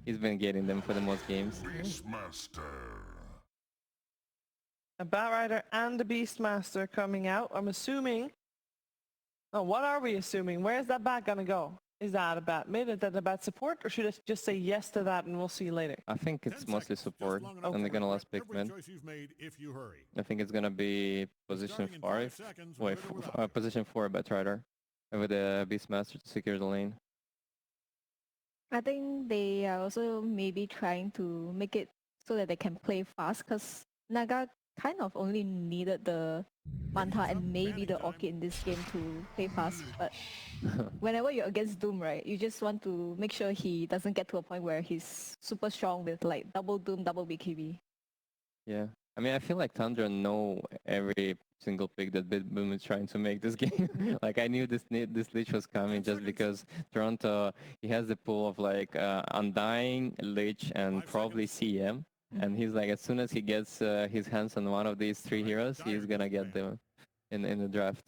he's been getting them for the most games. Beastmaster. A Batrider and a Beastmaster coming out. I'm assuming. Oh, what are we assuming? Where's that bat gonna go? Is that a bat mid? Is that a bat support? Or should I just say yes to that and we'll see you later? I think it's mostly support, and they're gonna last pick mid. I think it's gonna be position 5. Wait, position 4 Batrider with the Beastmaster to secure the lane. I think they are also maybe trying to make it so that they can play fast because Naga kind of only needed the Manta and maybe the Orchid in this game to play fast. But whenever you're against Doom, right, you just want to make sure he doesn't get to a point where he's super strong with like double Doom, double BKB. Yeah. I mean, I feel like Tundra know every single pick that Betboom is trying to make this game. Like, I knew this Lich was coming just because Toronto, he has the pool of like Undying, Lich, and probably CM. And he's like, as soon as he gets his hands on one of these 3 heroes, he's gonna get them in the draft.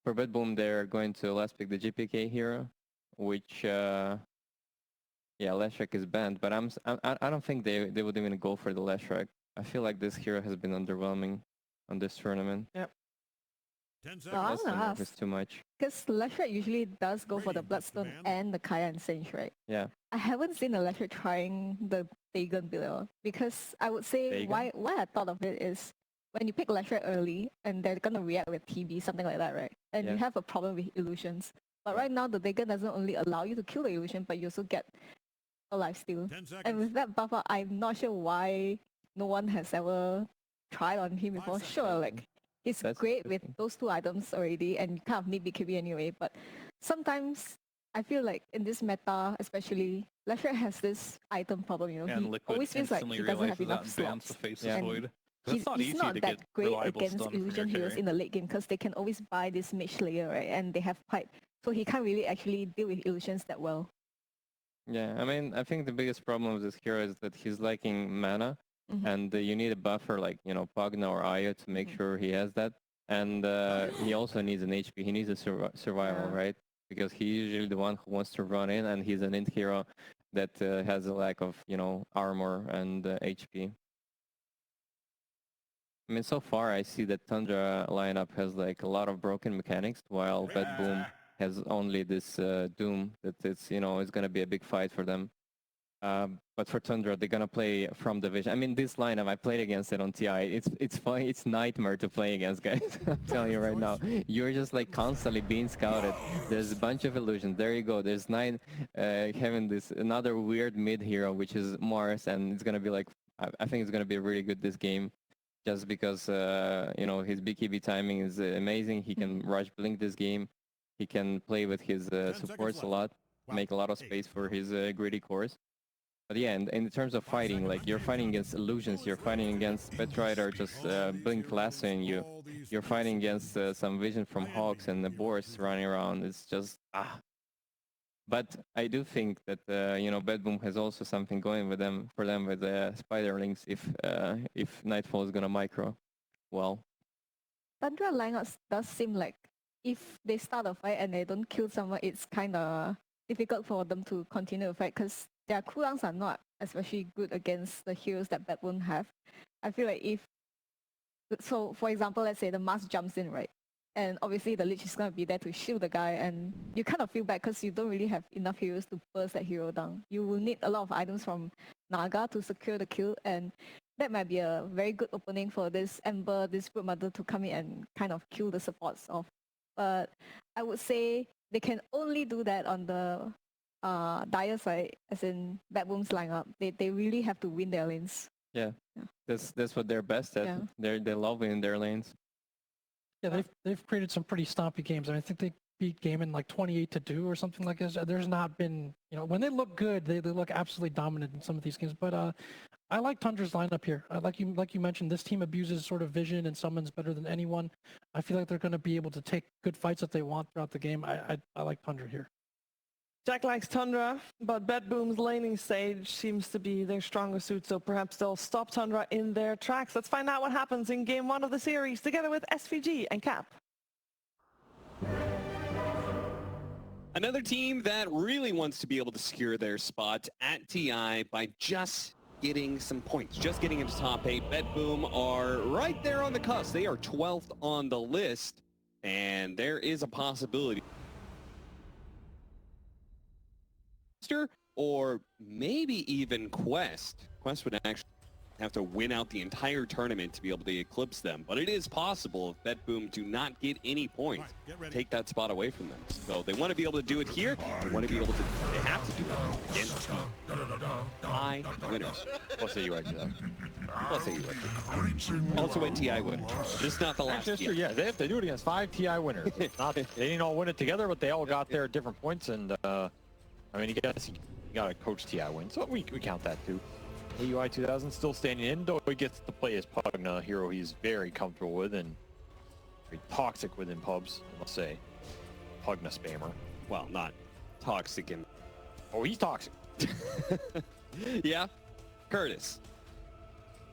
For Betboom, they're going to last pick the GPK hero, which yeah, Leshrac is banned, but I don't think they would even go for the Leshrac. I feel like this hero has been underwhelming on this tournament. Yep. It's too much. Because Leshrac usually does go for the Bloodstone and the Kaya and Singe, right? Yeah. I haven't seen a Leshrac trying the Dagon below because I would say why I thought of it is when you pick Leshrac early and they're gonna react with TB, something like that, right? And you have a problem with illusions. But right now the Dagon doesn't only allow you to kill the illusion, but you also get a lifesteal. And with that buffer, I'm not sure why no one has ever tried on him before. Sure, like he's great with those 2 items already and you kind of need BKB anyway, but sometimes I feel like in this meta especially, Leshrac has this item problem, you know, he always feels like he doesn't have enough slots. And he's not that great against illusion heroes in the late game because they can always buy this mage layer, right? And they have pipe. So he can't really actually deal with illusions that well. Yeah, I mean, I think the biggest problem with this hero is that he's lacking mana, and you need a buffer like, you know, Pugna or Aya to make sure he has that. And he also needs an HP. He needs a survival, right? Because he's usually the one who wants to run in, and he's an int hero that has a lack of, you know, armor and HP. I mean, so far I see that Tundra lineup has like a lot of broken mechanics, while Betboom has only this Doom that it's, you know, it's gonna be a big fight for them. But for Tundra, they're gonna play from the vision. I mean, this lineup, I played against it on TI. It's fun. It's nightmare to play against, guys. I'm telling you right now. You're just like constantly being scouted. There's a bunch of illusions. There you go. There's 9 having this another weird mid hero, which is Mars, and it's gonna be like, I think it's gonna be really good this game, just because you know, his BKB timing is amazing. He can rush blink this game. He can play with his supports a lot, make a lot of space for his greedy cores. But yeah, in terms of fighting, like you're fighting against illusions, you're fighting against Betrider just blink lassoing you, you're fighting against some vision from Hawks and the Boars running around. It's just But I do think that you know, Betboom has also something going with them with Spiderlings if Nightfall is gonna micro well. Tundra lineups does seem like if they start a fight and they don't kill someone, it's kind of difficult for them to continue the fight because their cooldowns are not especially good against the heroes that Betboom have. I feel like so for example, let's say the Mars jumps in, right? And obviously the Lich is going to be there to shield the guy, and you kind of feel bad because you don't really have enough heroes to burst that hero down. You will need a lot of items from Naga to secure the kill, and that might be a very good opening for this Ember, this Brood Mother to come in and kind of kill the supports off. But I would say they can only do that on the dire side, as in Betboom's lineup. They really have to win their lanes. Yeah. That's what they're best at. Yeah. They love winning their lanes. Yeah, they've created some pretty stompy games. I mean, I think they beat Gaiman like 28-2 or something like this. There's not been, you know, when they look good, they look absolutely dominant in some of these games. But I like Tundra's lineup here. Like you mentioned, this team abuses sort of vision and summons better than anyone. I feel like they're going to be able to take good fights that they want throughout the game. I like Tundra here. Jack likes Tundra, but Betboom's laning stage seems to be their strongest suit, so perhaps they'll stop Tundra in their tracks. Let's find out what happens in Game 1 of the series, together with SVG and Cap. A Another team that really wants to be able to secure their spot at TI by just getting some points, just getting into top 8. Betboom are right there on the cusp. They are 12th on the list, and there is a possibility. Or maybe even Quest. Quest would actually have to win out the entire tournament to be able to eclipse them, but it is possible if Betboom do not get any points, take that spot away from them. So they want to be able to do it here. They want to be able to, they have to do it against TI winners. Plus AUI to that. Plus AUI. Also a TI winner. Just not the last. That's true. Yeah, they have to do it against 5 TI winners. Not, they didn't all win it together, but they all got there at different points. And I mean, you got a coach TI win, so we count that too. AUI 2000 still standing in, though he gets to play as Pugna, a hero he's very comfortable with and very toxic within pubs, I must say. Pugna spammer. Well, not toxic and... Oh, he's toxic. Yeah, Curtis.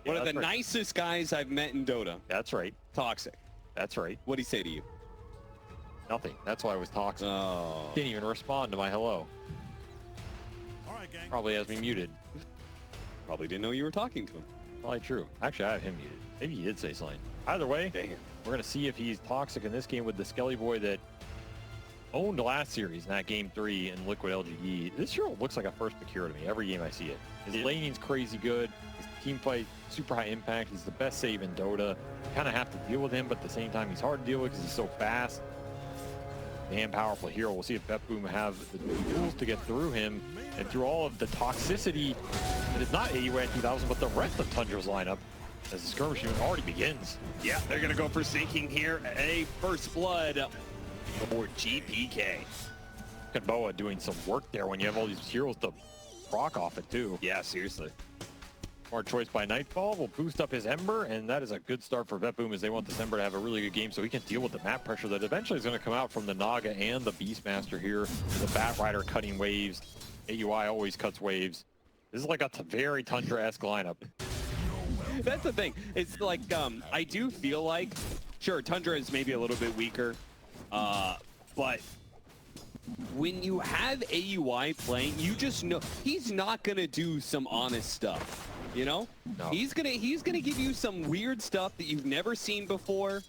Yeah, one of the right. nicest guys I've met in Dota. That's right. Toxic. That's right. What'd he say to you? Nothing. That's why I was toxic. Oh. Didn't even respond to my hello. All right, gang. Probably has me muted. Probably didn't know you were talking to him. Probably true. Actually, I have him muted. Maybe he did say something. Either way, Dang. we're going to see if he's toxic in this game with the Skelly Boy that owned last series in that game 3 in Liquid LGD. This hero looks like a first procure to me every game I see it. His laning's crazy good. His team fight, super high impact. He's the best save in Dota. You kind of have to deal with him, but at the same time, he's hard to deal with because he's so fast. Damn powerful hero. We'll see if Betboom have the tools to get through him and through all of the toxicity that is not AUI 2000, but the rest of Tundra's lineup as the skirmishing already begins. Yeah, they're going to go for sinking here. A first blood for GPK. Boa doing some work there when you have all these heroes to proc off it too. Yeah, seriously. Smart choice by Nightfall will boost up his Ember, and that is a good start for Betboom as they want this Ember to have a really good game so he can deal with the map pressure that eventually is going to come out from the Naga and the Beastmaster here. The Bat Rider cutting waves. AUI always cuts waves. This is like a very Tundra-esque lineup. That's the thing. It's like, I do feel like, sure, Tundra is maybe a little bit weaker, but when you have AUI playing, you just know he's not going to do some honest stuff. You know, no. He's gonna give you some weird stuff that you've never seen before,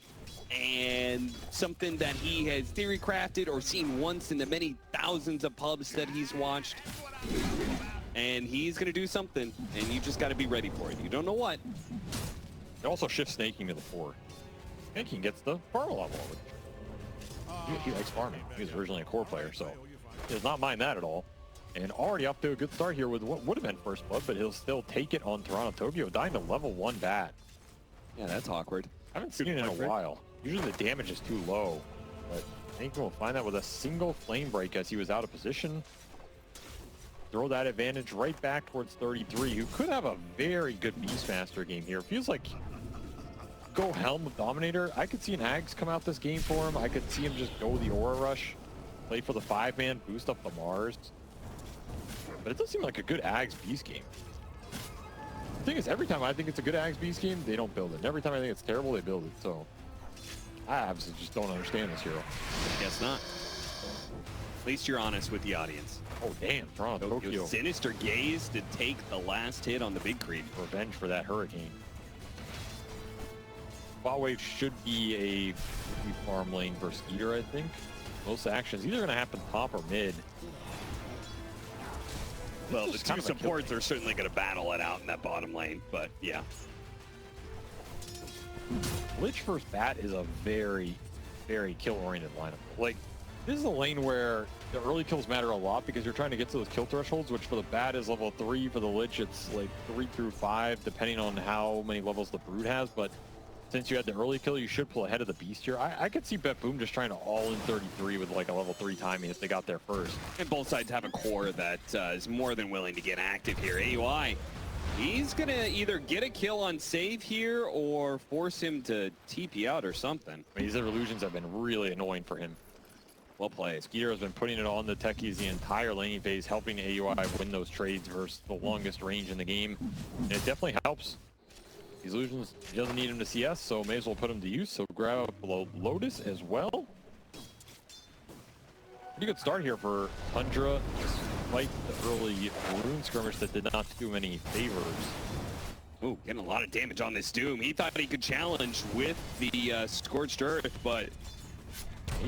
and something that he has theory crafted or seen once in the many thousands of pubs that he's watched. And he's gonna do something, and you just got to be ready for it. You don't know what. He also shifts snaking to the 4. Snaking gets the farm a lot more. He likes farming. He was originally a core player, so he does not mind that at all. And already up to a good start here with what would have been first blood, but he'll still take it on Toronto Tokyo, dying to level 1 bat. Yeah, that's awkward. I haven't seen it in a while. Usually the damage is too low, but I think we'll find that with a single flame break as he was out of position. Throw that advantage right back towards 33, who could have a very good Beastmaster game here. Feels like go Helm of Dominator. I could see an Ags come out this game for him. I could see him just go the Aura Rush, play for the 5-man, boost up the Mars. But it does seem like a good Ags Beast game. The thing is, every time I think it's a good Ags Beast game, they don't build it. And every time I think it's terrible, they build it. So I absolutely just don't understand this hero. Guess not. At least you're honest with the audience. Oh, damn. Toronto Tokyo. Sinister Gaze to take the last hit on the big creep. Revenge for that Hurricane. Bot Wave should be a farm lane for Skeeter, I think. Most actions either going to happen top or mid. Well, the two supports are certainly going to battle it out in that bottom lane, but yeah. Lich versus Bat is a very, very kill-oriented lineup. Like, this is a lane where the early kills matter a lot because you're trying to get to those kill thresholds, which for the Bat is level 3. For the Lich, it's like 3 through 5, depending on how many levels the Brood has. But since you had the early kill, you should pull ahead of the Beast here. I could see Betboom just trying to all in 33 with like a level 3 timing if they got there first. And both sides have a core that is more than willing to get active here. AUI, he's going to either get a kill on save here or force him to TP out or something. I mean, these illusions have been really annoying for him. Well played. Skeeter has been putting it on the techies the entire laning phase, helping AUI win those trades versus the longest range in the game. And it definitely helps. These illusions, he doesn't need him to CS, so may as well put him to use. So grab Lotus as well. Pretty good start here for Tundra, despite the early rune skirmish that did not do many favors. Ooh, getting a lot of damage on this Doom. He thought he could challenge with the Scorched Earth, but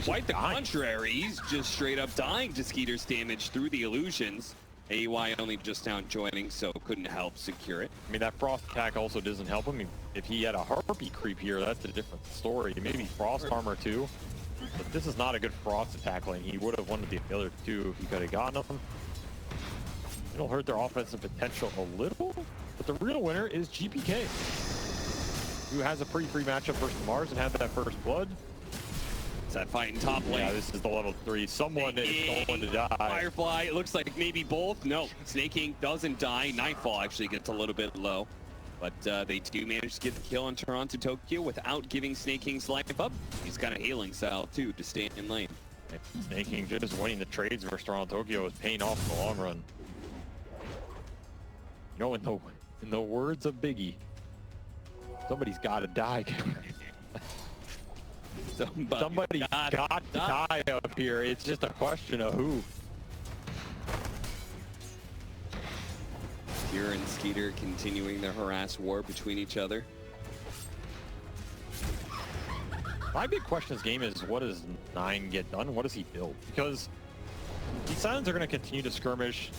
quite the contrary. He's just straight up dying to Skeeter's damage through the illusions. AY only just now joining, so couldn't help secure it. I mean, that Frost attack also doesn't help him. If he had a Harpy creep here, that's a different story. Maybe Frost armor too. But this is not a good Frost attack lane. He would have won the other two if he could have gotten them. It'll hurt their offensive potential a little, but the real winner is GPK, who has a pretty free matchup versus Mars and had that first blood. It's that fight in top lane. Yeah, this is the level 3. Someone is going to die. Firefly, it looks like maybe both. No, Snake King doesn't die. Nightfall actually gets a little bit low. But they do manage to get the kill on Toronto Tokyo without giving Snake King's life up. He's got a healing style too to stay in lane. Snake King just winning the trades versus Toronto Tokyo is paying off in the long run. You know, in the words of Biggie, somebody's got to die. Somebody got to die up here. It's just a question of who. Here and Skeeter continuing the harass war between each other. My big question this game is, what does 9 get done? What does he build? Because these Silents are going to continue to skirmish.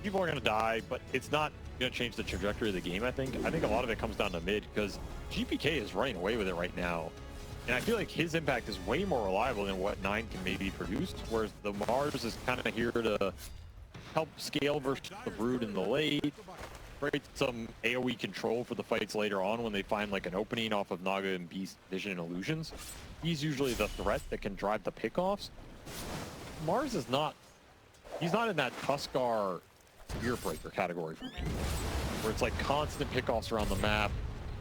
People are going to die, but it's not going to change the trajectory of the game, I think. I think a lot of it comes down to mid, because GPK is running away with it right now. And I feel like his impact is way more reliable than what 9 can maybe produce, whereas the Mars is kind of here to help scale versus the Brood in the late, create some AoE control for the fights later on when they find like an opening off of Naga and Beast Vision and Illusions. He's usually the threat that can drive the pickoffs. Mars is not, he's not in that Tuskar Spirit Breaker category for me, where it's like constant pickoffs around the map.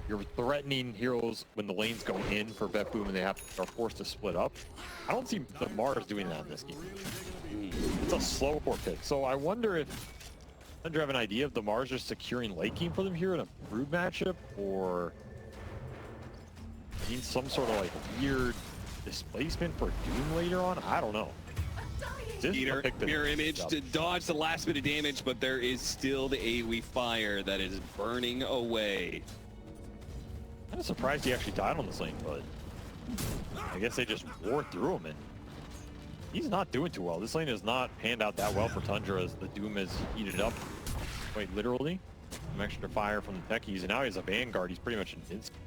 You're threatening heroes when the lanes go in for Betboom and they are forced to split up. I don't see the Mars doing that in this game. It's a slower pick. So I wonder if Tundra have an idea of the Mars just securing late game for them here in a Brood matchup, or need some sort of like weird displacement for Doom later on. I don't know. Skeeter, mirror image to dodge the last bit of damage, but there is still the AoE fire that is burning away. I'm surprised he actually died on this lane, but I guess they just wore through him, and he's not doing too well. This lane has not panned out that well for Tundra as the Doom has heated up, quite literally. Some extra fire from the techies, and now he has a Vanguard. He's pretty much invincible.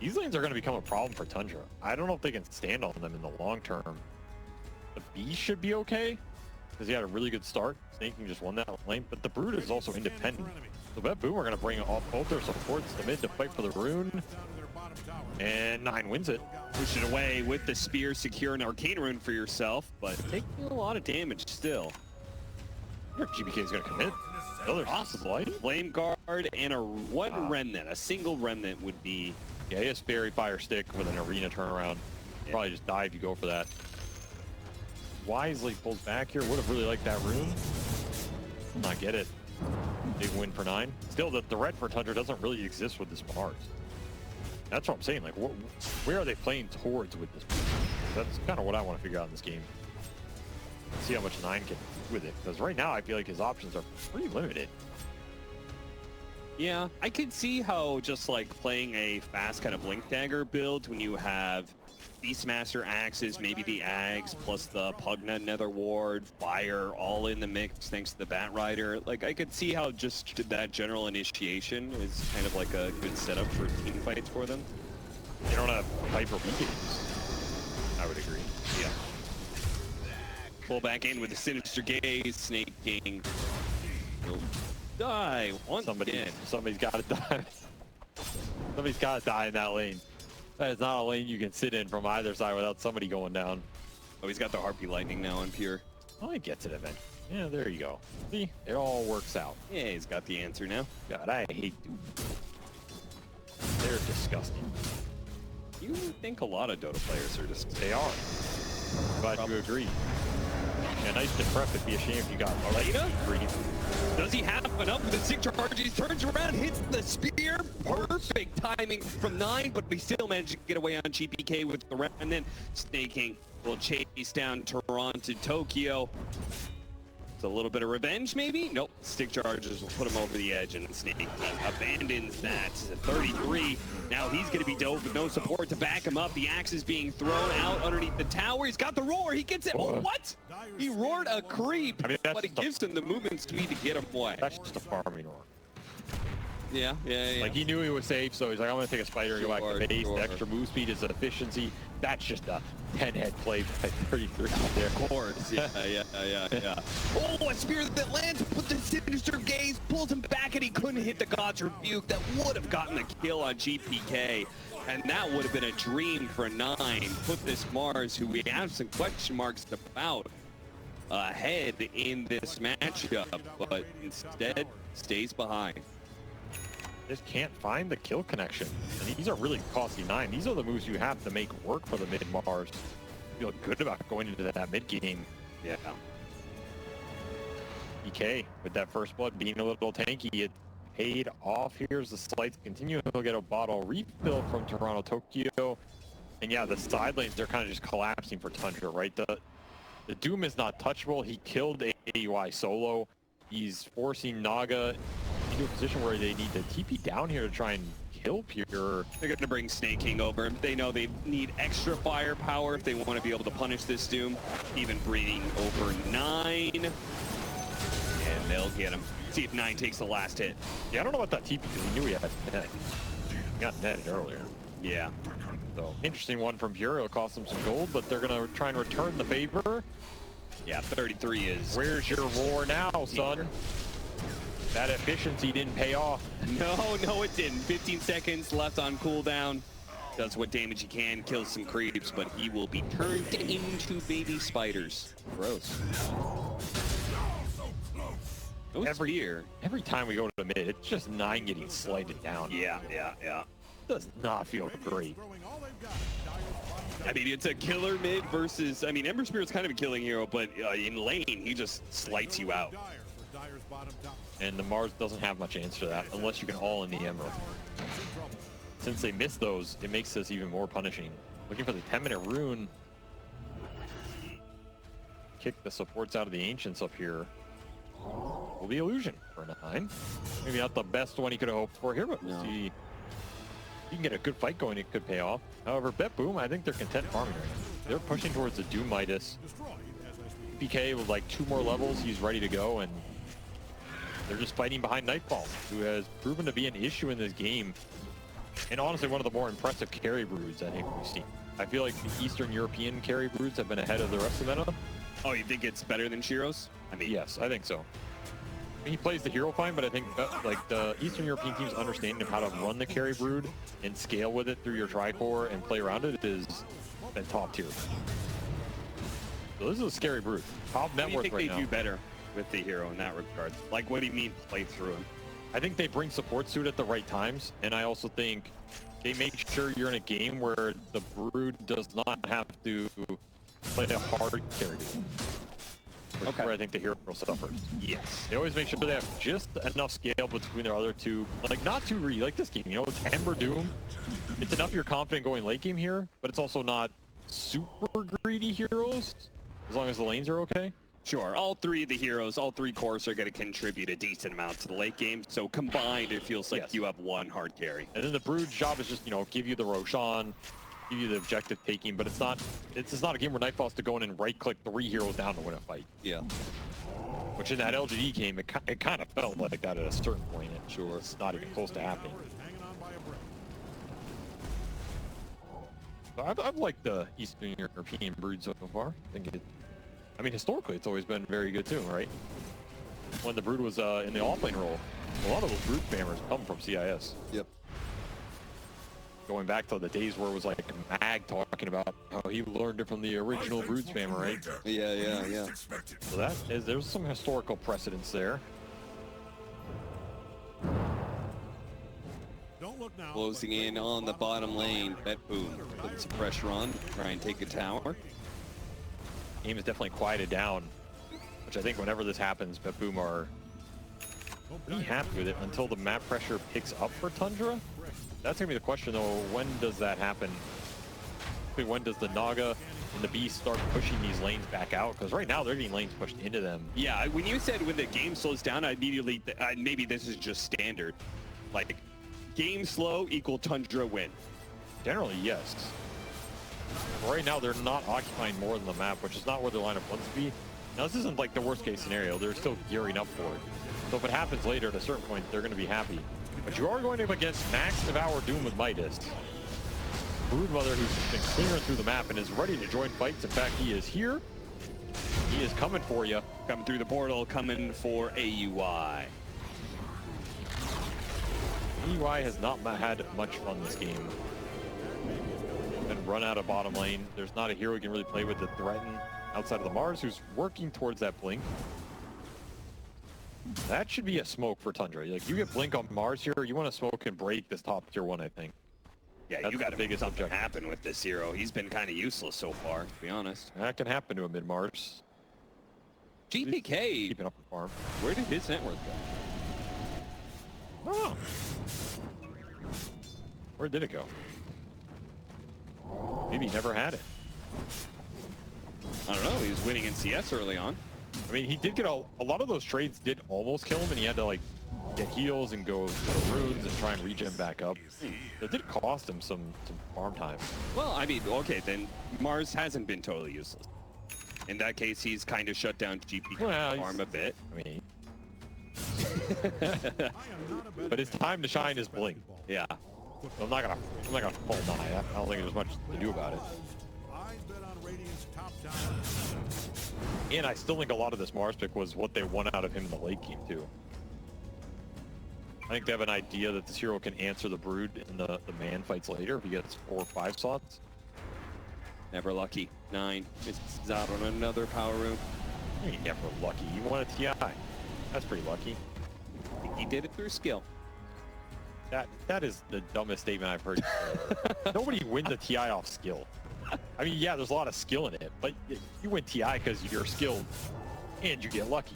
These lanes are going to become a problem for Tundra. I don't know if they can stand on them in the long term. The Beast should be okay, because he had a really good start. Snake King just won that lane, but the Brood is also independent. So Betboom are going to bring off both their supports to mid to fight for the rune. And 9 wins it. Push it away with the spear, secure an arcane rune for yourself, but taking a lot of damage still. I wonder if GBK is going to commit. Another possible item. Flame Guard and a remnant. A single remnant would be. Yeah, he has Fairy Fire Stick with an arena turnaround. Yeah. Probably just die if you go for that. Wisely pulls back here. Would have really liked that rune. Not get it. Big win for 9. Still, the threat for Tundra doesn't really exist with this Mars. That's what I'm saying. Like, where are they playing towards with this? That's kind of what I want to figure out in this game. See how much 9 can do with it. Because right now, I feel like his options are pretty limited. Yeah, I could see how just like playing a fast kind of Blink Dagger build when you have Beastmaster axes, maybe the Ags, plus the Pugna Nether Ward, Fire, all in the mix thanks to the Bat Rider. Like, I could see how just that general initiation is kind of like a good setup for team fights for them. They don't have Viper weakens. I would agree. Yeah. Pull back in with the Sinister Gaze, Snake King. He'll die once again. Somebody's got to die. Somebody's got to die in that lane. That is not a lane you can sit in from either side without somebody going down. Oh, he's got the Harpy Lightning now on Pure. Oh, he gets it eventually. Yeah, there you go. See, it all works out. Yeah, he's got the answer now. God, I hate Doom. They're disgusting. You think a lot of Dota players are disgusting. They are. Glad you agree. Yeah, nice to prep. It'd be a shame if you got Later? free. Does he have enough with the stick charge? He turns around, hits the spear. Perfect timing from 9, but we still managed to get away on GPK with the remnant. Snaking will chase down Toronto, Tokyo. It's a little bit of revenge, maybe? Nope. Stick charges will put him over the edge, and Snaking abandons that. 33. Now he's going to be dove with no support to back him up. The axe is being thrown out underneath the tower. He's got the roar. He gets it. Oh, what? He roared a creep, but it gives him the movement speed to get him away. That's just a farming roar. Yeah. Like, he knew he was safe, so he's like, I'm going to take a spider and go back to base. The extra move speed is efficiency. That's just a 10-head play by 33 there. Of course. Yeah. Oh, a spear that lands with the sinister gaze, pulls him back, and he couldn't hit the God's Rebuke. That would have gotten the kill on GPK. And that would have been a dream for 9. Put this Mars, who we have some question marks about, ahead in this matchup, but instead stays behind. Just can't find the kill connection. And these are really costly 9. These are the moves you have to make work for the mid Mars. Feel good about going into that mid game. Yeah. EK with that first blood being a little tanky. It paid off. Here's the slides continue. He'll get a bottle refill from Toronto, Tokyo. And yeah, the side lanes are kind of just collapsing for Tundra, right? The Doom is not touchable. He killed AUI solo. He's forcing Naga into a position where they need to TP down here to try and kill Pure. They're going to bring Snake King over. They know they need extra firepower if they want to be able to punish this Doom. Even breeding over 9. And they'll get him. See if 9 takes the last hit. Yeah, I don't know about that TP because he knew he had net. He got netted earlier. Yeah. So, interesting one from Pure. It'll cost them some gold, but they're going to try and return the favor. Yeah, 33 is... Where's your roar now, son? That efficiency didn't pay off. No, it didn't. 15 seconds left on cooldown. Does what damage he can, kills some creeps, but he will be turned into baby spiders. Gross. Every time we go to mid, it's just 9 getting slighted down. Yeah. Does not feel great. I mean, it's a killer mid versus... I mean, Ember Spirit's kind of a killing hero, but in lane, he just slights you out. And the Mars doesn't have much answer to that, unless you can all in the Ember. Since they missed those, it makes this even more punishing. Looking for the 10-minute rune. Kick the supports out of the Ancients up here. Will be Illusion for 9. Maybe not the best one he could have hoped for here, but we'll see. You can get a good fight going, it could pay off. However, Betboom, I think they're content farming right now. They're pushing towards the Doom Midas. PK with like 2 more levels, he's ready to go, and they're just fighting behind Nightfall, who has proven to be an issue in this game. And honestly, one of the more impressive carry broods I think we've seen. I feel like the Eastern European carry broods have been ahead of the rest of the meta. Oh, you think it's better than Shiro's? I mean, yes, I think so. He plays the hero fine, but I think like the Eastern European team's understanding of how to run the carry brood and scale with it through your tri-core and play around it is at top tier. So this is a scary brood. Top net worth right now. What do you think they do better with the hero in that regard? Like, what do you mean play through him? I think they bring support suit at the right times, and I also think they make sure you're in a game where the brood does not have to play a hard carry. Which is where I think the hero suffers. Yes. They always make sure they have just enough scale between their other two. Like, not too greedy. Like this game, you know, it's Ember Doom. It's enough you're confident going late game here, but it's also not super greedy heroes, as long as the lanes are okay. Sure. All 3 of the heroes, all 3 cores are going to contribute a decent amount to the late game. So combined, it feels like you have 1 hard carry. And then the Brood's job is just, you know, give you the Roshan, give you the objective taking, but it's not a game where Nightfall has to go in and right-click 3 heroes down to win a fight. Yeah. Which in that LGD game, it kind of felt like that at a certain point. And sure, it's not even close to happening. So I've liked the Eastern European Brood so far. I mean, historically, it's always been very good too, right? When the Brood was in the offlane role, a lot of those Brood spammers come from CIS. Yep. Going back to the days where it was like Mag talking about how he learned it from the original Brood spammer, right? Yeah. So there's some historical precedence there. Closing in on the bottom lane. Betboom putting some pressure on, try and take a tower. Game is definitely quieted down. which I think whenever this happens, Betboom are pretty happy with it until the map pressure picks up for Tundra. That's going to be the question, though. When does that happen? When does the Naga and the Beast start pushing these lanes back out? Because right now, they're getting lanes pushed into them. Yeah, when you said when the game slows down, I immediately, maybe this is just standard. Like, game slow equal Tundra win. Generally, yes. Right now, they're not occupying more than the map, which is not where their lineup wants to be. Now, this isn't like the worst case scenario. They're still gearing up for it. So if it happens later, at a certain point, they're going to be happy. But you are going up against Max Devour Doom with Midas. Broodmother, who's been clearing through the map and is ready to join fights. In fact, he is here. He is coming for you. Coming through the portal, coming for AUI. AUI has not had much fun this game. Been run out of bottom lane. There's not a hero you can really play with to threaten outside of the Mars, who's working towards that blink. That should be a smoke for Tundra. Like, you get blink on Mars here, you want to smoke and break this top tier 1, I think. Yeah, that's you got to make something objective. happen with this hero. He's been kind of useless so far, to be honest. That can happen to a mid-Mars. GPK, Keeping up the farm. where did his net worth go? Oh. Where did it go? Maybe he never had it. I don't know. He was winning in CS early on. I mean, he did get a lot of those trades did almost kill him, and he had to, like, get heals and go to runes and try and regen back up. It did cost him some farm time. Well, I mean, okay, then Mars hasn't been totally useless. In that case, he's kind of shut down GP farm a bit. I mean, but his time to shine is blink. Yeah. I'm not gonna fall die. I don't think there's much to do about it. And I still think a lot of this Mars pick was what they won out of him in the late game too. I think they have an idea that this hero can answer the Brood in the man fights later if he gets 4 or 5 slots. Never lucky. 9. It's out on another power room. He ain't never lucky. He won a TI. That's pretty lucky. He did it through skill. That is the dumbest statement I've heard. Nobody wins a TI off skill. I mean, yeah, there's a lot of skill in it, but you win TI because you're skilled and you get lucky.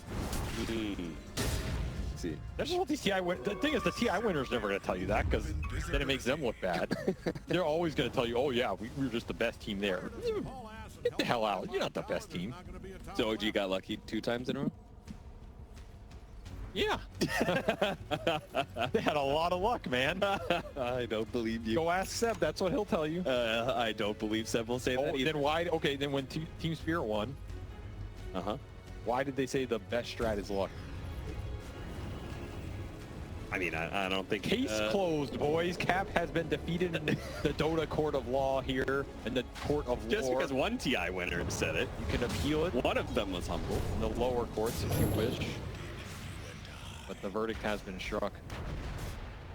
See, that's just what these TI win. The thing is, the TI winner's never going to tell you that because then it makes them look bad. They're always going to tell you, oh yeah, we were just the best team there. Get the hell out. You're not the best team. So OG got lucky 2 times in a row? Yeah. They had a lot of luck, man. I don't believe you. Go ask Seb. That's what he'll tell you. I don't believe Seb will say that either. Then why? Okay, then when Team Spirit won, why did they say the best strat is luck? I mean, I don't think... Case closed, boys. Cap has been defeated in the Dota Court of Law here, and the Court of Just Lore. because one TI winner said it. You can appeal it. One of them was humble. In the lower courts, if you wish. But the verdict has been struck.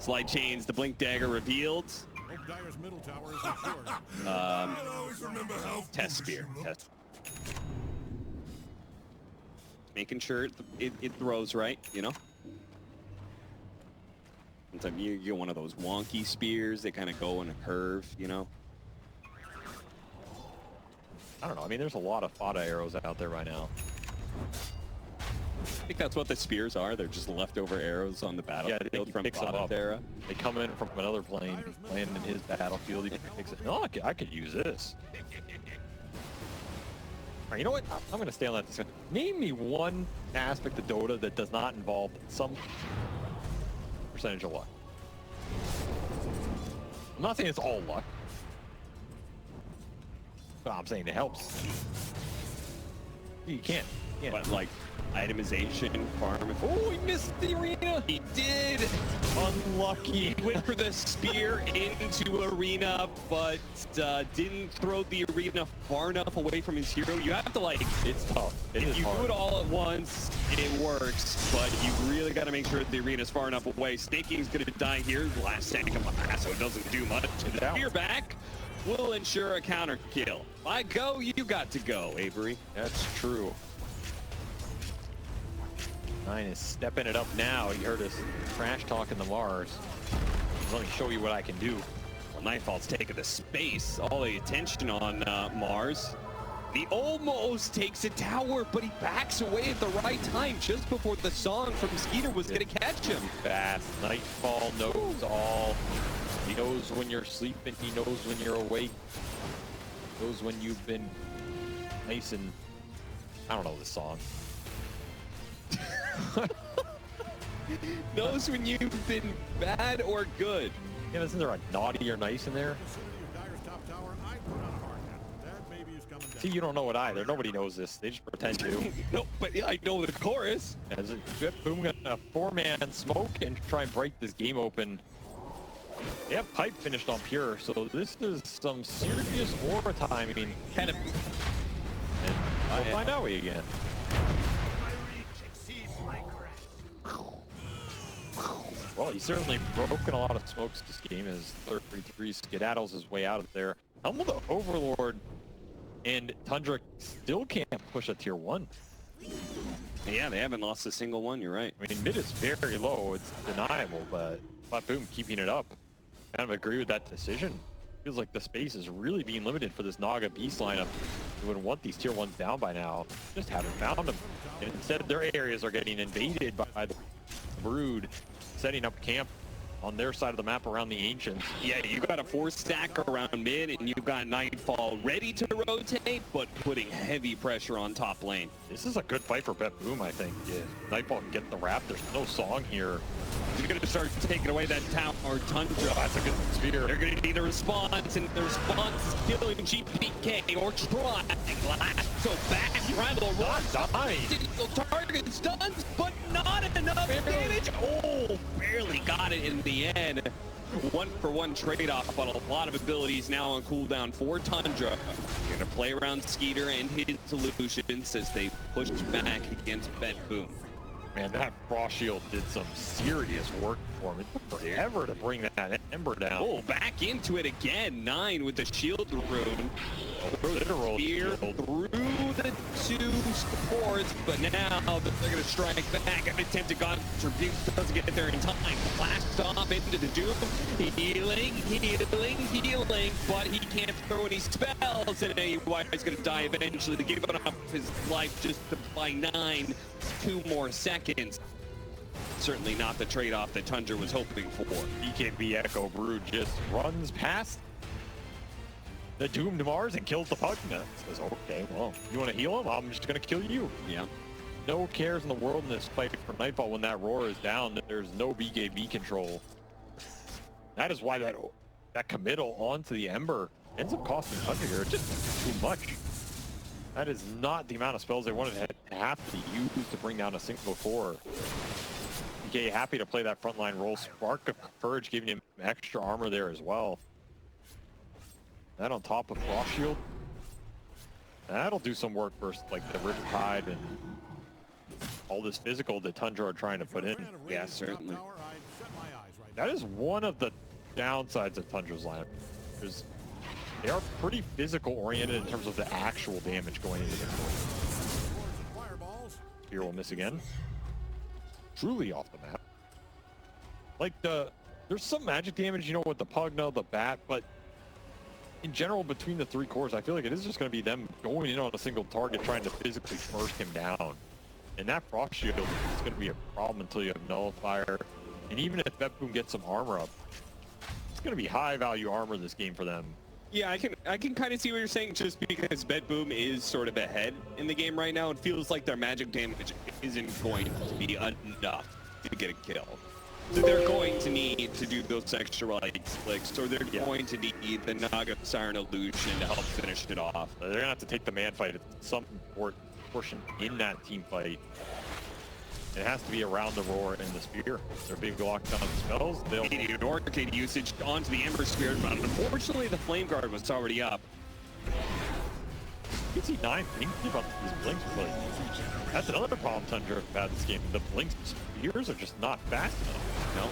Slide chains, the Blink Dagger revealed. Test Spear. Test. Making sure it throws right, you know? Sometimes you get one of those wonky spears, they kind of go in a curve, you know? I don't know. I mean, there's a lot of Fada arrows out there right now. I think that's what the spears are. They're just leftover arrows on the battlefield from Commentator. They come in from another plane, land in his battlefield. He picks it. Oh, I could use this. All right, you know what? I'm going to stay on that discussion. Name me one aspect of Dota that does not involve some percentage of luck. I'm not saying it's all luck, but I'm saying it helps. You can't. But like itemization, farm. Oh, he missed the arena. He did. Unlucky. He went for the spear into arena, but didn't throw the arena far enough away from his hero. You have to like. It's tough. If you do it all at once, it works, but you really got to make sure the arena's far enough away. Snaking's gonna die here. Last second of so it doesn't do much. The spear back will ensure a counter kill. If I go, you got to go, Avery. That's true. 9 is stepping it up now. You heard us trash talking the Mars. Let me show you what I can do. Well, Nightfall's taking the space, all the attention on Mars. He almost takes a tower, but he backs away at the right time, just before the song from Skeeter was going to catch him. Fast. Nightfall knows all. He knows when you're sleeping. He knows when you're awake. He knows when you've been nice and... I don't know this song. Knows when you've been bad or good. Yeah, isn't there a naughty or nice in there? See, you don't know it either. Nobody knows this. They just pretend to. No, but I know the chorus. As Betboom got a 4-man smoke and try and break this game open. They have Pipe finished on Pure, so this is some serious war timing. Kind of. And we'll find out again. Well, he's certainly broken a lot of smokes this game as 33 skedaddles his way out of there. Humble the Overlord, and Tundra still can't push a tier 1. Yeah, they haven't lost a single one, you're right. I mean, mid is very low, it's deniable, but Betboom keeping it up. Kind of agree with that decision. Feels like the space is really being limited for this Naga Beast lineup. You would want these tier 1s down by now, just haven't found them. And instead, their areas are getting invaded by the Brood, setting up camp on their side of the map around the Ancients. Yeah, you got a 4-stack around mid, and you've got Nightfall ready to rotate, but putting heavy pressure on top lane. This is a good fight for Betboom, I think. Yeah, Nightfall can get the wrap. There's no song here. You're going to start taking away that tower or Tundra. Oh, that's a good spear. They're going to need a response, and the response is killing GPK or trying last. So fast rival runs. Single target stuns, but not enough damage. Oh, barely got it in the end. 1-for-1 trade-off, but a lot of abilities now on cooldown for Tundra. You're going to play around Skeeter and his solutions as they push back against Betboom. Man, that Frost Shield did some serious work for him. It took forever to bring that Ember down. Oh, back into it again. 9 with the shield rune. Literal Spear through the 2 supports, but now they're going to strike back. An attempted contribute doesn't get there in time. Blast off into the Doom. Healing, but he can't throw any spells, and AY is going to die eventually. They give up his life just by 9. 2 more seconds. Certainly not the trade-off that Tundra was hoping for. BKB Echo Brood just runs past the doomed Mars and kills the Pugna. Says, okay, well, you want to heal him? I'm just going to kill you. Yeah. No cares in the world in this fight for Nightfall. When that roar is down, there's no BKB control. That is why that committal onto the Ember ends up costing Tundra here. It's just too much. That is not the amount of spells they wanted to have to use to bring down a single core. BK happy to play that frontline role. Spark of Courage giving him extra armor there as well. That on top of Frost Shield. That'll do some work versus like the Riptide and all this physical that Tundra are trying to put in. Yeah, certainly. That is one of the downsides of Tundra's lineup. They are pretty physical oriented in terms of the actual damage going into this one. Spear will miss again. Truly off the map. Like there's some magic damage, you know, with the Pugna, the Bat, but in general between the 3 cores, I feel like it is just going to be them going in on a single target, trying to physically burst him down. And that Frost Shield is going to be a problem until you have Nullifier. And even if Betboom gets some armor up, it's going to be high value armor this game for them. Yeah, I can kind of see what you're saying, just because Betboom is sort of ahead in the game right now. It feels like their magic damage isn't going to be enough to get a kill. So they're going to need to do those extra light flicks, or they're going to need the Naga Siren Illusion to help finish it off. They're going to have to take the man fight at some portion in that team fight. It has to be around the roar and the spear. They're being locked down the spells. They'll need Orchid usage onto the Ember Spear, but unfortunately the Flame Guard was already up. You can see 9 thinking about these blinks, but that's another problem Tundra have had this game. The blink spears are just not fast enough.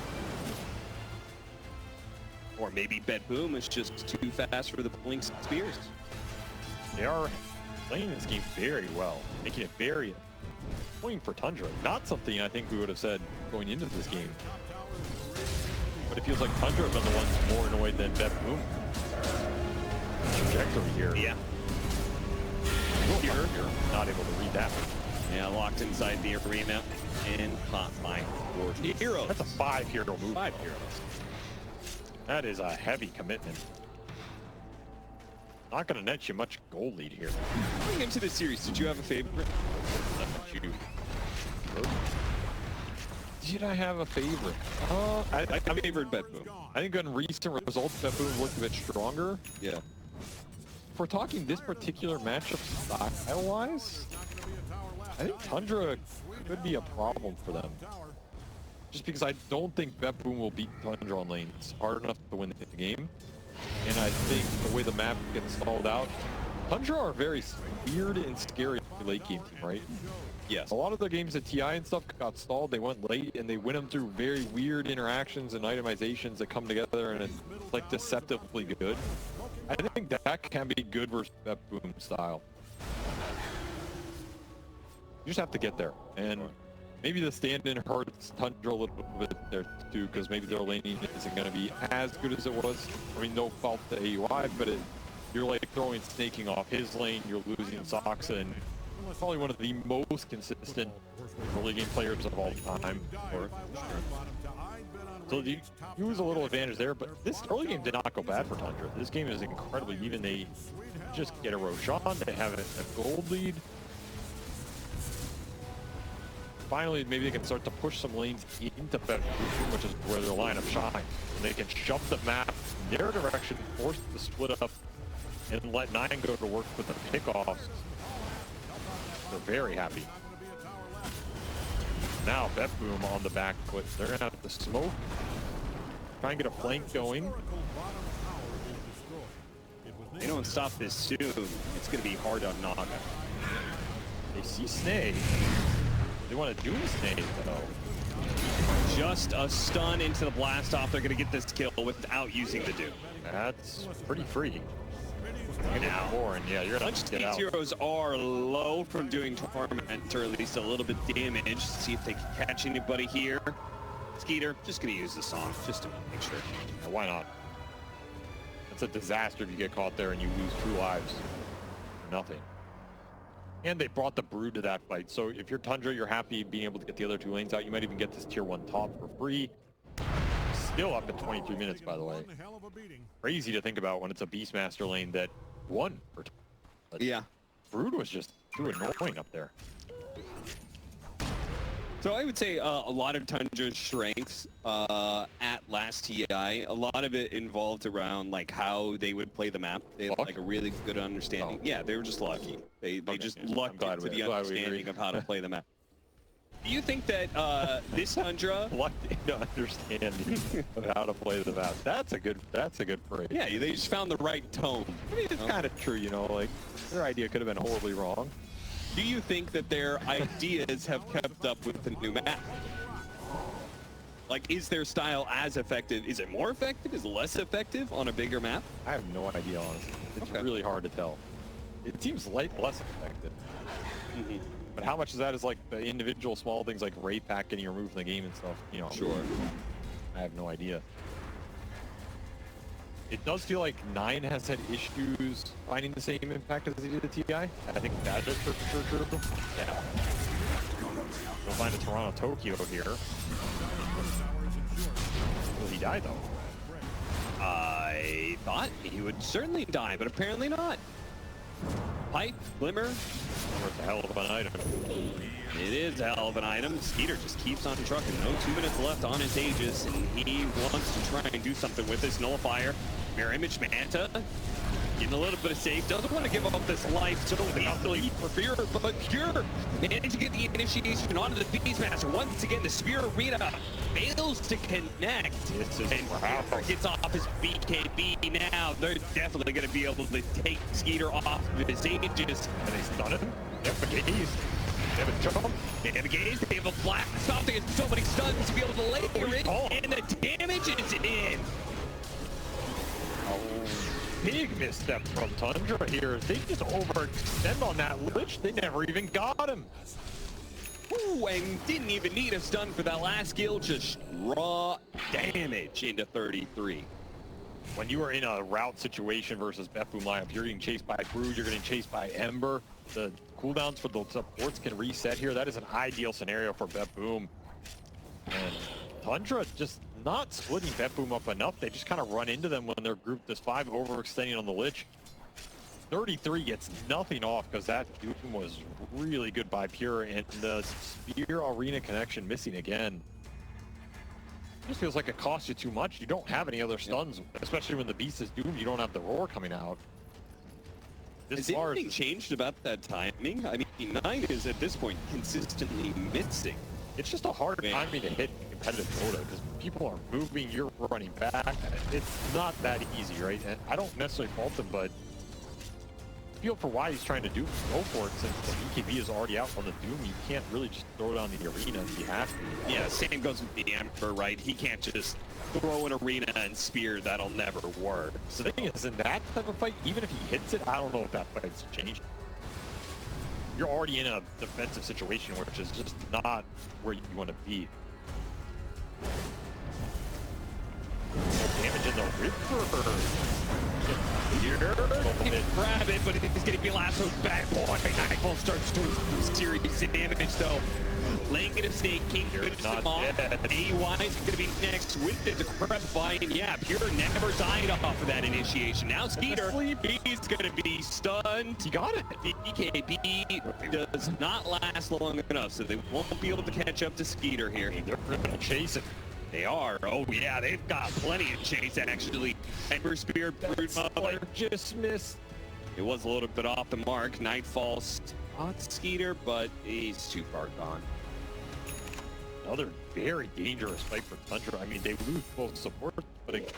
No. Or maybe Betboom is just too fast for the blink spears. They are playing this game very well, making it very playing for Tundra. Not something I think we would have said going into this game. But it feels like Tundra have been the ones more annoyed than Betboom. Trajectory here. Yeah. Here. Not able to read that. Yeah, locked inside the arena and caught by 4 heroes. That's a 5-hero move. 5 heroes. That is a heavy commitment. Not going to net you much gold lead here. Going into this series, did you have a favorite? Did I have a favorite? I favored Betboom. I think on recent results, Betboom looked a bit stronger. Yeah. If we're talking this particular matchup style-wise, I think Tundra could be a problem for them. Just because I don't think Betboom will beat Tundra on lane. It's hard enough to win the game. And I think the way the map gets stalled out, Tundra are a very weird and scary late game team, right? Yes. A lot of the games at TI and stuff got stalled. They went late and they win them through very weird interactions and itemizations that come together and it's like deceptively good. I think that can be good versus Betboom style. You just have to get there. And maybe the stand-in hurts Tundra a little bit there too, because maybe their laning isn't going to be as good as it was. I mean, no fault to AUI, but you're like throwing Snaking off his lane, you're losing Soxa, and probably one of the most consistent early game players of all time. So you use a little advantage there, but this early game did not go bad for Tundra. This game is incredibly even. They just get a Roshan, they have a gold lead. Finally, maybe they can start to push some lanes into Betboom, which is where their lineup shines. And they can shove the map in their direction, force the split up, and let 9 go to work with the pickoffs. They're very happy. Now Betboom on the back foot. They're gonna have to smoke, try and get a flank going. They don't stop this soon. It's gonna be hard on Naga. They see Snake. They want to do Snake though. Just a stun into the blast off. They're gonna get this kill without using the Doom. That's pretty free. Now, Warren, yeah, you're gonna get out. Zeros are low from doing Torment, or at least a little bit damage. See if they can catch anybody here. Skeeter, just gonna use the song just to make sure. Yeah, why not? It's a disaster if you get caught there and you lose 2 lives. Nothing. And they brought the Brood to that fight. So if you're Tundra, you're happy being able to get the other 2 lanes out. You might even get this tier 1 top for free. Still up at 23 minutes, by the way. Crazy to think about when it's a Beastmaster lane that won. Yeah. Brood was just too annoying up there. So I would say a lot of Tundra's strengths at last TI, a lot of it involved around like how they would play the map. They had like a really good understanding. Oh. Yeah, they were just lucky. They just lucked into the understanding of how to play the map. Do you think that this Tundra lucked into understanding of how to play the map? That's a good phrase. Yeah, they just found the right tone. I mean, it's kind of true, you know, like their idea could have been horribly wrong. Do you think that their ideas have kept up with the new map? Like, is their style as effective? Is it more effective? Is it less effective on a bigger map? I have no idea, honestly. It's really hard to tell. It seems less effective. Mm-hmm. But how much of that is like the individual small things like raid pack getting removed from the game and stuff, you know? Sure. I have no idea. It does feel like 9 has had issues finding the same impact as they did at TI. I think that is for sure true. Yeah. We'll find a Toronto Tokyo here. Will he die though? I thought he would certainly die, but apparently not. Pipe, Glimmer. Worth a hell of an item. It is a hell of an item. Skeeter just keeps on trucking. No 2 minutes left on his Aegis, and he wants to try and do something with this Nullifier. Mirror Image Manta. Getting a little bit of safe. Doesn't want to give up this life so easily for Fear, but Pure managed to get the initiation onto the Beastmaster. Once again, the Spear Arena fails to connect. And Fear gets off his BKB now. They're definitely going to be able to take Skeeter off of his Aegis. And they stun him. Yep, again, they have a jump. They have a gaze, they have a blast. Stop, they have so many stuns to be able to layer it. And the damage is in. Big misstep from Tundra here. They just overextend on that Lich. They never even got him. Ooh, and didn't even need a stun for that last skill. Just raw damage into 33. When you are in a route situation versus Betboom lineup, you're getting chased by Brood, you're getting chased by Ember. the cooldowns for the supports can reset here. That is an ideal scenario for Betboom. And Tundra just not splitting Betboom up enough. They just kind of run into them when they're grouped as 5, overextending on the Lich. 33 gets nothing off because that Doom was really good by Pure, and the Spear Arena connection missing again. Just feels like it costs you too much. You don't have any other stuns, especially when the Beast is doomed. You don't have the Roar coming out. Has anything changed about that timing? I mean, 9 is at this point consistently missing. It's just a hard timing to hit in competitive Dota because people are moving, you're running back. It's not that easy, right? And I don't necessarily fault him, but feel for why he's trying to go for it since the BKB is already out on the Doom. You can't really just throw it on the arena if you have to. Yeah, same goes with the Emperor, right? He can't just throw an arena and spear. That'll never work. So the thing is, in that type of fight, even if he hits it, I don't know if that fight's changed. You're already in a defensive situation, which is just not where you want to be. Damage in the Ripper. Here, grab it, but he's getting lassoed back. Boy, Nightfall starts doing some serious damage, though. Laying in a Snake King, finishes him off. AY is going to be next with the Decrep by, and yeah, Pure never died off of that initiation. Now Skeeter, he's going to be stunned. He got it. BKB does not last long enough, so they won't be able to catch up to Skeeter here. They're going to chase it. They are. Oh, yeah, they've got plenty of chase, actually. Ember Spear, Broodmother just missed. It was a little bit off the mark. Nightfall spots Skeeter, but he's too far gone. Another very dangerous fight for Tundra. I mean, they lose both support, but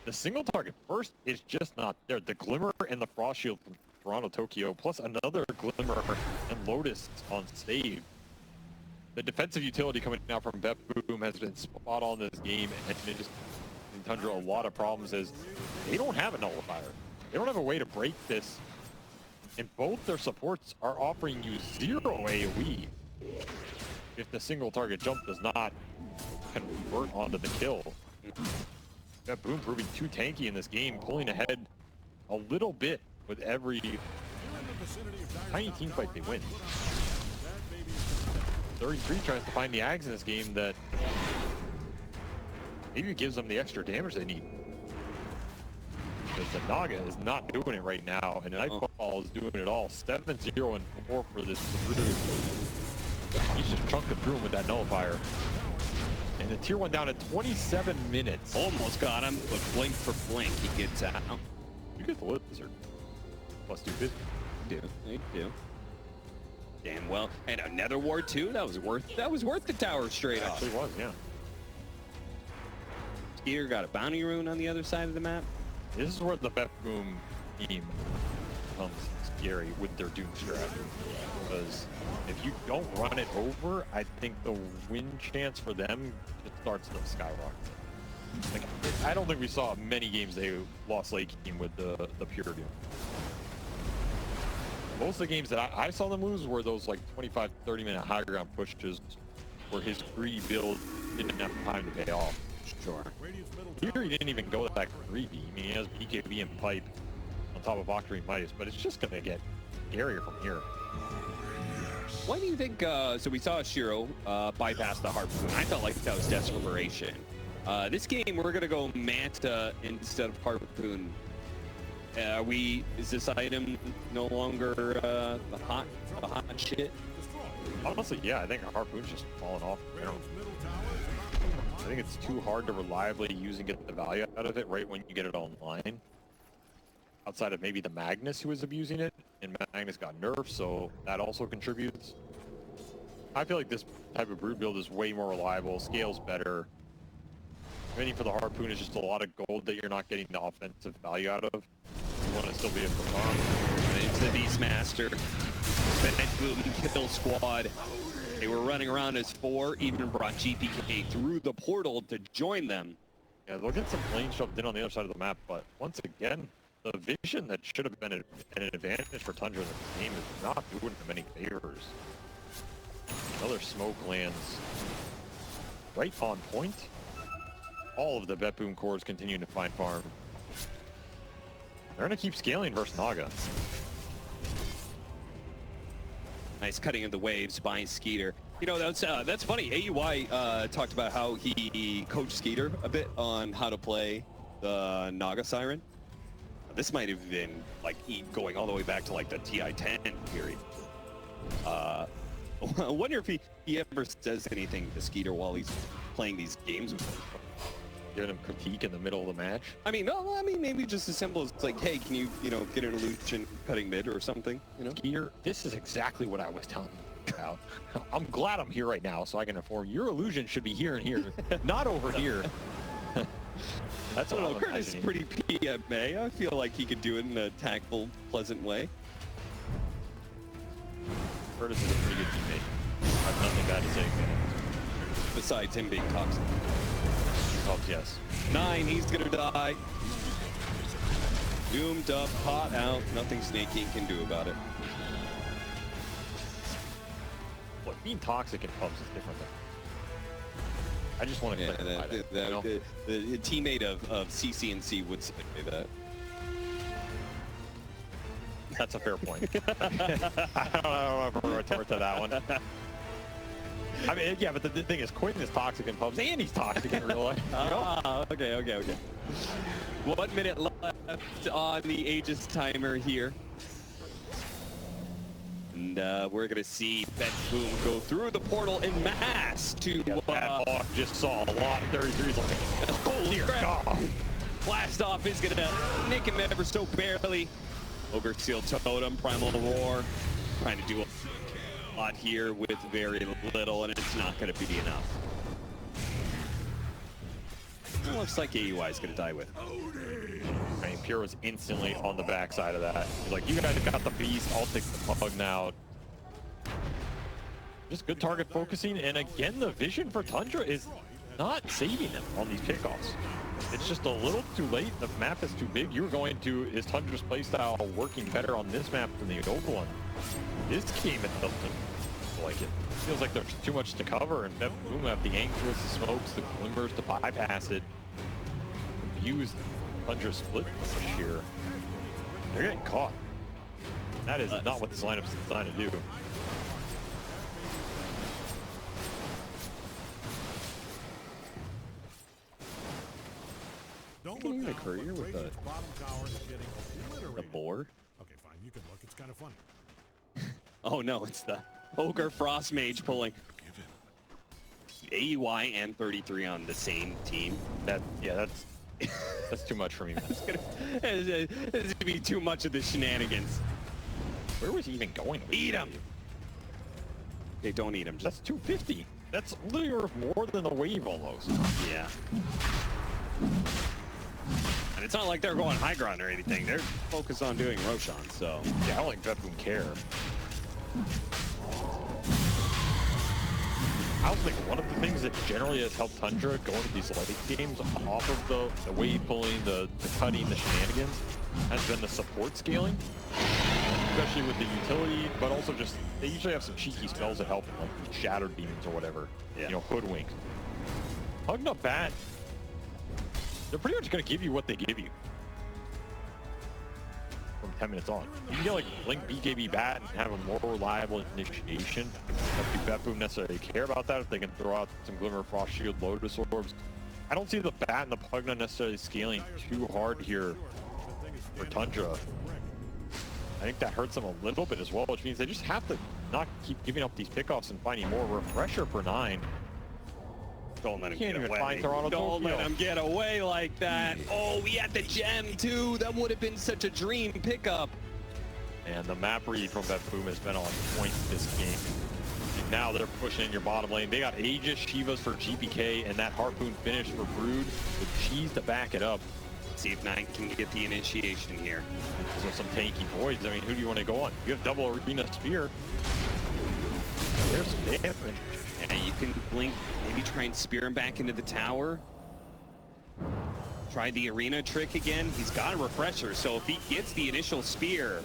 the single target first is just not there. The Glimmer and the Frost Shield from Toronto, Tokyo, plus another Glimmer and Lotus on save. The defensive utility coming out from Betboom has been spot on this game, and it just in Tundra a lot of problems is they don't have a nullifier. They don't have a way to break this, and both their supports are offering you 0 AoE if the single target jump does not convert onto the kill. Betboom proving too tanky in this game, pulling ahead a little bit with every tiny team fight they win. 33 tries to find the Ags in this game that maybe gives them the extra damage they need. Because the Naga is not doing it right now, and Nightfall is doing it all. 7-0 and 4 for this Brood. He's just chunking through him with that nullifier. And the tier 1 down at 27 minutes. Almost got him, but blink for blink, he gets out. You get the Lizard. Plus 250. They do. Damn well. And another ward too. That was worth the tower straight off. It actually was, yeah. Skeeter got a bounty rune on the other side of the map. This is where the Betboom team becomes scary with their Doom strat. Because if you don't run it over, I think the win chance for them just starts to skyrocket. Like, I don't think we saw many games they lost late game with the Pure Doom. Most of the games that I saw them lose were those like 25, 30-minute high ground pushes where his greedy build didn't have time to pay off. Sure. Here he didn't even go that greedy. I mean, he has BKB and Pipe on top of Octarine Midas, but it's just going to get scarier from here. Why do you think, so we saw Shiro bypass the Harpoon. I felt like that was desperation. This game, we're going to go Manta instead of Harpoon. Is this item no longer the hot shit? Honestly, yeah, I think a Harpoon's just falling off. I think it's too hard to reliably use and get the value out of it right when you get it online. Outside of maybe the Magnus who was abusing it, and Magnus got nerfed, so that also contributes. I feel like this type of Brood build is way more reliable, scales better. Waiting for the Harpoon is just a lot of gold that you're not getting the offensive value out of. You want to still be able to farm. It's the Beastmaster. Betboom kill squad. They were running around as 4, even brought GPK through the portal to join them. Yeah, they'll get some lane shoved in on the other side of the map, but once again, the vision that should have been an advantage for Tundra in the game is not doing them any favors. Another smoke lands right on point. All of the Betboom cores continue to find farm. They're going to keep scaling versus Naga. Nice cutting of the waves by Skeeter. You know, that's funny. AUI talked about how he coached Skeeter a bit on how to play the Naga Siren. This might have been like going all the way back to like the TI-10 period. I wonder if he ever says anything to Skeeter while he's playing these games with him. Giving him critique in the middle of the match. I mean, no, I mean maybe just as simple as like, hey, can you get an illusion cutting mid or something? You know, Skeeter, this is exactly what I was telling you about. I'm glad I'm here right now, so I can inform your illusion should be here and here, not over here. That's what I'm Curtis is pretty PMA. I feel like he could do it in a tactful, pleasant way. Curtis is a pretty good teammate. I have nothing bad to say about him. Besides him being toxic. Oh, yes. 9, he's gonna die. Doomed up, hot out. Nothing Snaky can do about it. Look, being toxic in pubs is different though. I just want to clarify that. The teammate of CCNC would say that. That's a fair point. I don't know if I'm retort to that one. I mean, yeah, but the thing is, Quinn is toxic in pubs, and he's toxic in real life. You know? Okay. 1 minute left on the Aegis timer here. And we're going to see Betboom go through the portal en masse to... Hawk just saw a lot of 33s like, holy crap! Blast off is going to nick him ever so barely. Ogre Seal Totem, Primal Roar, trying to do a lot here with very little, and it's not going to be enough. It looks like AUI is going to die with. I mean, Pure was instantly on the backside of that. He's like, you guys got the beast, I'll take the pug now. Just good target focusing, and again, the vision for Tundra is not saving them on these kickoffs. It's just a little too late. The map is too big. Is Tundra's playstyle working better on this map than the old one? This game, it doesn't like it. Feels like there's too much to cover, and Betboom have the angles, the smokes, the glimmers to bypass it. Use Tundra split push here. They're getting caught. That is not what this lineup's designed to do. Don't Can you look get a now, career but with Radiant's bottom tower is getting the obliterated. board? Okay, fine. You can look. It's kind of funny. Oh no, it's the Ogre Frost Mage pulling. AUI and 33 on the same team. That's too much for me, man. It's gonna be too much of the shenanigans. Where was he even going? Eat him! Okay, don't eat him. That's 250. That's literally worth more than a wave almost. Yeah. And it's not like they're going high ground or anything. They're focused on doing Roshan, so. Yeah, I don't think Betboom care. I also think one of the things that generally has helped Tundra go into these late games off of the wave pulling, the cutting, the shenanigans, has been the support scaling. Especially with the utility, but also just, they usually have some cheeky spells that help, like Shattered Demons or whatever. Yeah. You know, Hoodwink. Hug not bad. They're pretty much going to give you what they give you. From 10 minutes on. You can get like Blink BKB Bat and have a more reliable initiation. I don't think Betboom necessarily care about that if they can throw out some Glimmer, Frost Shield, Lotus Orbs. I don't see the Bat and the Pugna necessarily scaling too hard here for Tundra. I think that hurts them a little bit as well, which means they just have to not keep giving up these pickoffs and finding more. Refresher for 9. Don't let him Can't get even away. find Toronto Don't Tokyo. let him get away like that. Oh, we had the gem too. That would have been such a dream pickup. And the map read from Betboom has been on point this game. And now they're pushing in your bottom lane. They got Aegis, Shivas for GPK, and that Harpoon finish for Brood with Cheese to back it up. See if 9 can get the initiation here. So some tanky voids. I mean, who do you want to go on? You have double Arena Spear. There's some damage. And you can blink, maybe try and spear him back into the tower. Try the arena trick again. He's got a refresher, so if he gets the initial spear,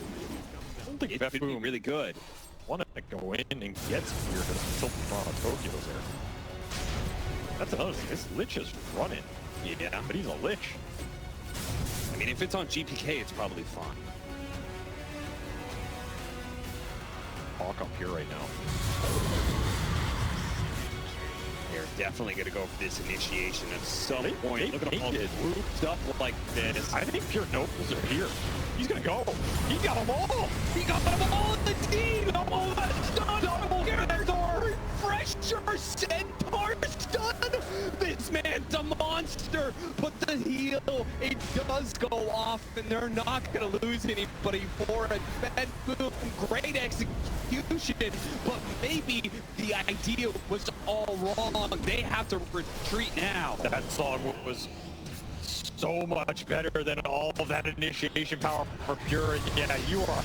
I don't think it could be Betboom really good. want to go in and get spear because until Tokyo's there. That's another thing. This Lich is running. Yeah. But he's a Lich. I mean, if it's on GPK, it's probably fine. walk up here right now. They're definitely going to go for this initiation at some They point. Look at them all it. grouped up like this. I think Pure Nobles are here. He's gonna go. He got them all. He got them all in the team. Oh, that's done. Double Centaur. Refresher. Centaur stun. This man's a monster. But the heal, it does go off, and they're not going to lose anybody for it. Betboom, great execution, but maybe the idea was all wrong. They have to retreat now. That song was so much better than all of that initiation power for Pure. And yeah, you are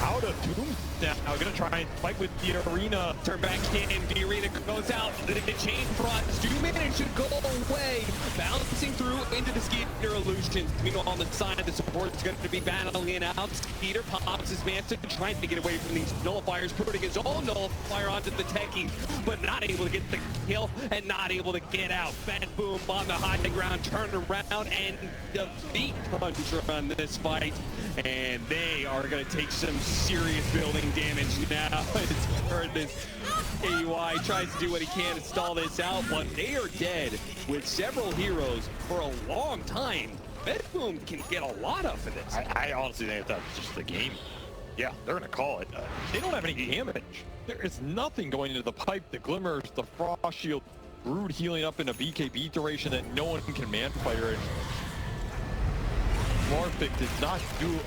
out of Doom now. Gonna try and fight with the Arena. Turn back in, the Arena goes out, the chain fronts do manage to go away, bouncing through into the Skeeter illusions. Meanwhile, on the side, the support is going to be battling out. Skeeter pops his man to try to get away from these nullifiers, putting his own nullifier onto the techie, but not able to get the kill and not able to get out. Betboom on the high ground, turn around and defeat Tundra on this fight, and they are going to take some serious building damage now. It's heard this AUI tries to do what he can to stall this out, but they are dead with several heroes for a long time. Betboom can get a lot out of this. I honestly think that's just the game. Yeah, they're gonna call it. They don't have any damage. There is nothing going into the pipe. The glimmers, the frost shield, Brood healing up in a BKB duration that no one can man-fire. Morphic did not do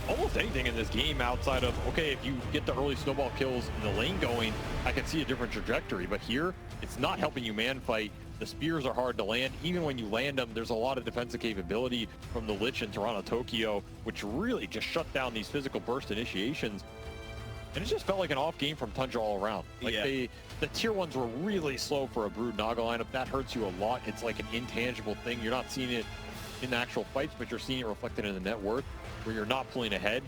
almost anything in this game outside of, okay, if you get the early snowball kills in the lane going, I can see a different trajectory. But here, it's not helping you man fight. The spears are hard to land. Even when you land them, there's a lot of defensive capability from the Lich and Toronto Tokyo, which really just shut down these physical burst initiations. And it just felt like an off game from Tundra all around. Like the tier ones were really slow for a Brood Naga lineup. That hurts you a lot. It's like an intangible thing. You're not seeing it in the actual fights, but you're seeing it reflected in the net worth where you're not pulling ahead.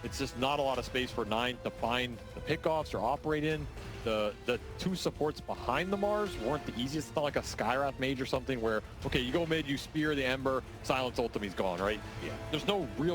It's just not a lot of space for 9 to find the pickoffs or operate in. The two supports behind the Mars weren't the easiest. It's not like a Skywrath mage or something where, okay, you go mid, you spear the Ember, silence ultimate's gone, right? Yeah. There's no real